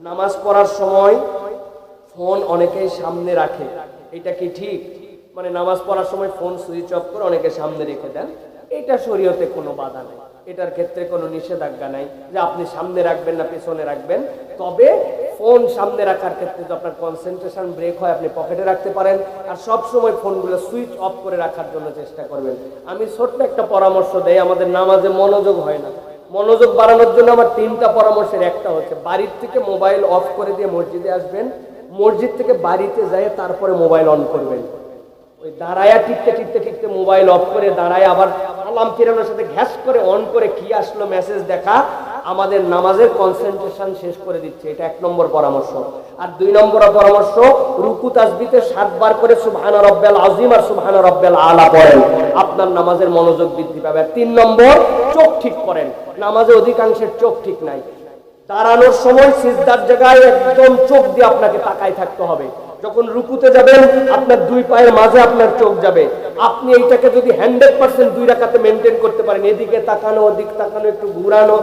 নামাজ পড়ার সময় ফোন অনেকেই সামনে রাখে, এটা কি ঠিক? মানে নামাজ পড়ার সময় ফোন সুইচ অফ করে অনেকে সামনে রেখে দেন, এটা শরীয়তে কোনো বাধা নেই, এটার ক্ষেত্রে কোনো নিষেধাজ্ঞা নাই যে আপনি সামনে রাখবেন না পেছনে রাখবেন। তবে ফোন সামনে রাখার ক্ষেত্রে যদি আপনার কনসেন্ট্রেশন ব্রেক হয় আপনি পকেটে রাখতে পারেন, আর সব সময় ফোনগুলো সুইচ অফ করে রাখার জন্য চেষ্টা করবেন। আমি ছোট্ট একটা পরামর্শ দেই, আমাদের নামাজে মনোযোগ হয় না, মনোযোগ বাড়ানোর জন্য আমার 3টা পরামর্শের একটা হচ্ছে বাড়ির থেকে মোবাইল অফ করে দিয়ে মসজিদে আসবেন, মসজিদ থেকে বাড়িতে যায় তারপরে মোবাইল অন করবেন। ওই দাঁড়ায়া টিকতে টিকতে টিকতে মোবাইল অফ করে দাঁড়ায় আবার আলাম ফিরানোর সাথে ঘ্যাস করে অন করে কি আসলো মেসেজ দেখা আমাদের নামাজের কনসেন্ট্রেশন শেষ করে দিচ্ছে। এটা 1 নম্বর পরামর্শ। আর 2 নম্বর পরামর্শ, রুকু তাসবিতে 7 বার করে সুবহানা রাব্বিয়াল আযীম আর সুবহানা রাব্বিয়াল আলা পড়েন, আপনার নামাজের মনোযোগ বৃদ্ধি পাবে। আর 3 নম্বর, চোখ ঠিক করেন। নামাজে অধিকাংশের চোখ ঠিক নাই, দাঁড়ানোর সময় সিজদার জায়গায় একদম চোখ দিয়ে আপনাকে তাকায় থাকতে হবে। যখন রুকুতে যাবেন আপনার 2 পায়ের মাঝে আপনার চোখ যাবে। আপনি এইটাকে যদি 100% 2 রাকাতে মেনটেন করতে পারেন, এদিকে তাকানো ওদিক তাকানো একটু ঘুরানো,